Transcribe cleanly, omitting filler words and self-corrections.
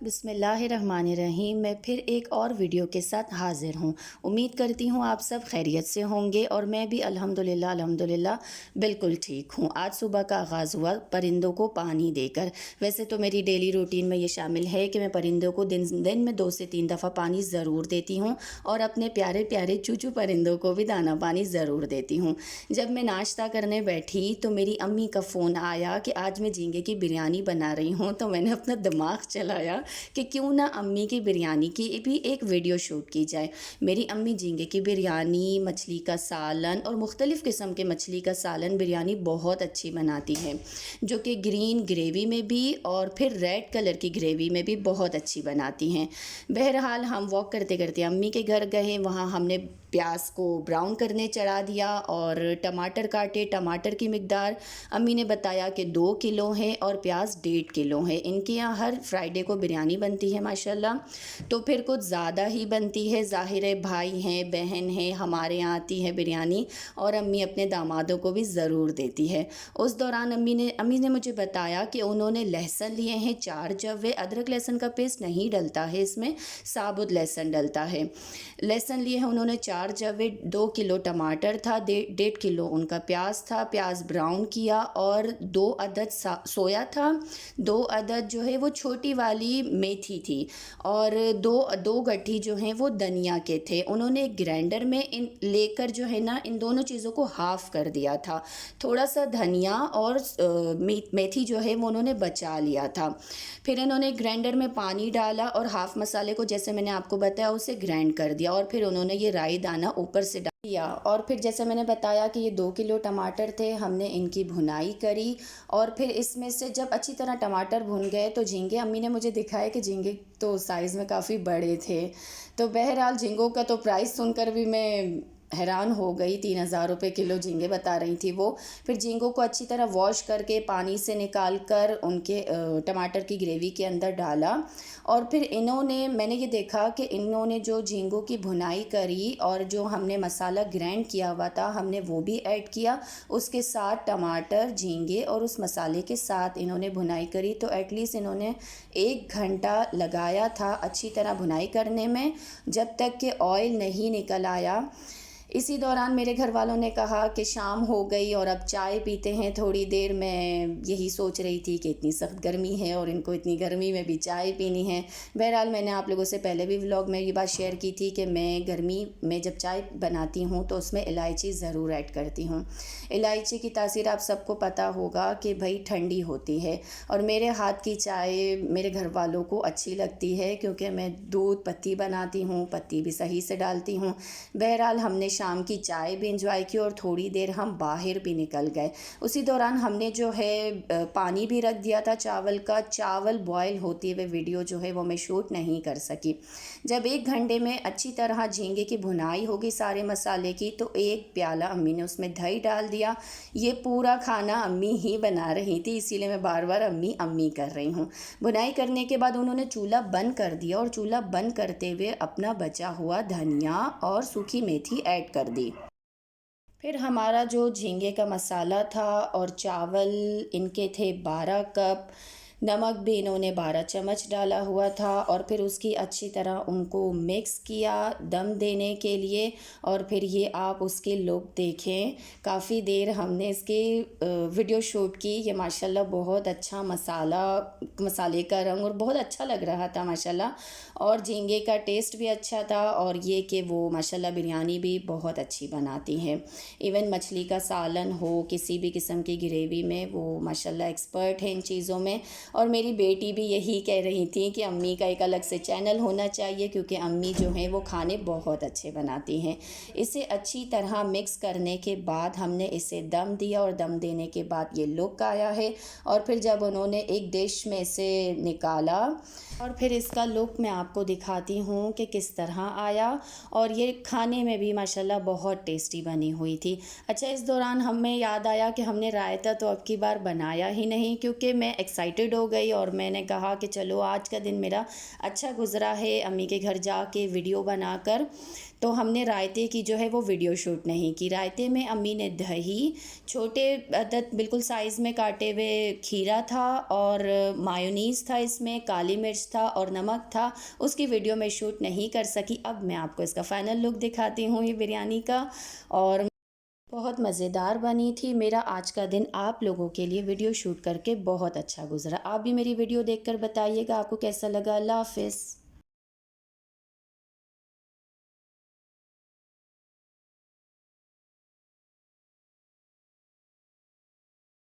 बिस्मिल्लाहिर्रहमानिर्रहीम। मैं फिर एक और वीडियो के साथ हाज़िर हूँ। उम्मीद करती हूँ आप सब खैरियत से होंगे और मैं भी अल्हम्दुलिल्लाह बिल्कुल ठीक हूँ। आज सुबह का आगाज़ हुआ परिंदों को पानी देकर। वैसे तो मेरी डेली रूटीन में ये शामिल है कि मैं परिंदों को दिन में 2 से 3 दफ़ा पानी ज़रूर देती हूँ और अपने प्यारे प्यारे चूचू परिंदों को भी दाना पानी ज़रूर देती हूँ। जब मैं नाश्ता करने बैठी तो मेरी अम्मी का फ़ोन आया कि आज मैं झींगे की बिरयानी बना रही हूँ, तो मैंने अपना दिमाग चलाया कि क्यों ना अम्मी की बिरयानी की भी एक वीडियो शूट की जाए। मेरी अम्मी झींगे की बिरयानी, मछली का सालन और मुख्तलिफ़ किस्म के मछली का सालन बिरयानी बहुत अच्छी बनाती है, जो कि ग्रीन ग्रेवी में भी और फिर रेड कलर की ग्रेवी में भी बहुत अच्छी बनाती हैं। बहरहाल हम वॉक करते करते अम्मी के घर गए, वहाँ हमने प्याज को ब्राउन करने चढ़ा दिया और टमाटर काटे। टमाटर की मिकदार अम्मी ने बताया कि 2 किलो है और प्याज 1.5 किलो है। इनके यहाँ हर फ्राइडे को बिरयानी बनती है माशाल्लाह, तो फिर कुछ ज़्यादा ही बनती है। ज़ाहिर है भाई हैं, बहन हैं, हमारे यहाँ आती है बिरयानी और अम्मी अपने दामादों को भी ज़रूर देती है। उस दौरान अम्मी ने मुझे बताया कि उन्होंने लहसुन लिए हैं 4 जवे। अदरक लहसुन का पेस्ट नहीं डलता है इसमें, साबुत लहसुन डलता है। लहसुन लिए हैं उन्होंने 4 जवे, 2 किलो टमाटर था, 1.5 किलो उनका प्याज था। प्याज ब्राउन किया और 2 अदद सोया था, 2 अदद जो है वो छोटी वाली मेथी थी और दो गट्ठी जो हैं वो धनिया के थे। उन्होंने ग्राइंडर में इन लेकर जो है ना इन दोनों चीज़ों को हाफ़ कर दिया था। थोड़ा सा धनिया और मेथी जो है वो उन्होंने बचा लिया था। फिर इन्होंने ग्राइंडर में पानी डाला और हाफ़ मसाले को जैसे मैंने आपको बताया उसे ग्राइंड कर दिया और फिर उन्होंने ये राई दाना ऊपर से दिया। और फिर जैसे मैंने बताया कि ये 2 किलो टमाटर थे, हमने इनकी भुनाई करी और फिर इसमें से जब अच्छी तरह टमाटर भुन गए तो झींगे अम्मी ने मुझे दिखाया कि झींगे तो साइज़ में काफ़ी बड़े थे। तो बहरहाल झींगों का तो प्राइस सुनकर भी मैं हैरान हो गई। 3,000 रुपये किलो झींगे बता रही थी वो। फिर झींगों को अच्छी तरह वॉश करके पानी से निकाल कर उनके टमाटर की ग्रेवी के अंदर डाला और फिर मैंने ये देखा कि इन्होंने जो झींगों की भुनाई करी और जो हमने मसाला ग्राइंड किया हुआ था हमने वो भी ऐड किया। उसके साथ टमाटर, झींगे और उस मसाले के साथ इन्होंने भुनाई करी। तो एटलीस्ट इन्होंने 1 घंटा लगाया था अच्छी तरह भुनाई करने में, जब तक कि ऑयल नहीं निकल आया। इसी दौरान मेरे घर वालों ने कहा कि शाम हो गई और अब चाय पीते हैं थोड़ी देर। मैं यही सोच रही थी कि इतनी सख्त गर्मी है और इनको इतनी गर्मी में भी चाय पीनी है। बहरहाल मैंने आप लोगों से पहले भी व्लॉग में ये बात शेयर की थी कि मैं गर्मी में जब चाय बनाती हूँ तो उसमें इलायची ज़रूर ऐड करती हूँ। इलायची की तासीर आप सबको पता होगा कि भाई ठंडी होती है और मेरे हाथ की चाय मेरे घर वालों को अच्छी लगती है क्योंकि मैं दूध पत्ती बनाती हूँ, पत्ती भी सही से डालती हूँ। बहरहाल हमने शाम की चाय भी इंजॉय की और थोड़ी देर हम बाहर भी निकल गए। उसी दौरान हमने जो है पानी भी रख दिया था चावल का। चावल बॉयल होते हुए वीडियो जो है वो मैं शूट नहीं कर सकी। जब 1 घंटे में अच्छी तरह झींगे की भुनाई होगी सारे मसाले की तो 1 प्याला अम्मी ने उसमें दही डाल दिया। ये पूरा खाना अम्मी ही बना रही थी, इसीलिए मैं बार बार अम्मी अम्मी कर रही हूँ। भुनाई करने के बाद उन्होंने चूल्हा बंद कर दिया और चूल्हा बंद करते हुए अपना बचा हुआ धनिया और सूखी मेथी ऐड कर दी। फिर हमारा जो झींगे का मसाला था और चावल इनके थे 12 कप, नमक भी इन्होंने 12 चम्मच डाला हुआ था और फिर उसकी अच्छी तरह उनको मिक्स किया दम देने के लिए। और फिर ये आप उसके लुक देखें, काफ़ी देर हमने इसकी वीडियो शूट की। ये माशाल्लाह बहुत अच्छा मसाले का रंग और बहुत अच्छा लग रहा था माशाल्लाह, और झींगे का टेस्ट भी अच्छा था और ये कि वो माशाल्लाह बिरयानी भी बहुत अच्छी बनाती हैं। इवन मछली का सालन हो, किसी भी किस्म की ग्रेवी में वो माशाल्लाह एक्सपर्ट हैं इन चीज़ों में। और मेरी बेटी भी यही कह रही थी कि अम्मी का एक अलग से चैनल होना चाहिए क्योंकि अम्मी जो हैं वो खाने बहुत अच्छे बनाती हैं। इसे अच्छी तरह मिक्स करने के बाद हमने इसे दम दिया और दम देने के बाद ये लुक आया है। और फिर जब उन्होंने एक डिश में से निकाला और फिर इसका लुक मैं आपको दिखाती हूँ कि किस तरह आया, और ये खाने में भी माशाल्लाह बहुत टेस्टी बनी हुई थी। अच्छा, इस दौरान हमें याद आया कि हमने रायता तो अब की बार बनाया ही नहीं क्योंकि मैं एक्साइटेड हो गई और मैंने कहा कि चलो आज का दिन मेरा अच्छा गुज़रा है अम्मी के घर जाके वीडियो बनाकर। तो हमने रायते की जो है वो वीडियो शूट नहीं की। रायते में अम्मी ने दही, छोटे अदद बिल्कुल साइज़ में काटे हुए खीरा था और मायोनीज़ था, इसमें काली मिर्च मिर्च था और नमक था, उसकी वीडियो मैं शूट नहीं कर सकी। अब मैं आपको इसका फ़ाइनल लुक दिखाती हूँ ये बिरयानी का। और बहुत मज़ेदार बनी थी। मेरा आज का दिन आप लोगों के लिए वीडियो शूट करके बहुत अच्छा गुज़रा। आप भी मेरी वीडियो देखकर बताइएगा आपको कैसा लगा। अल्लाह हाफ़िज़।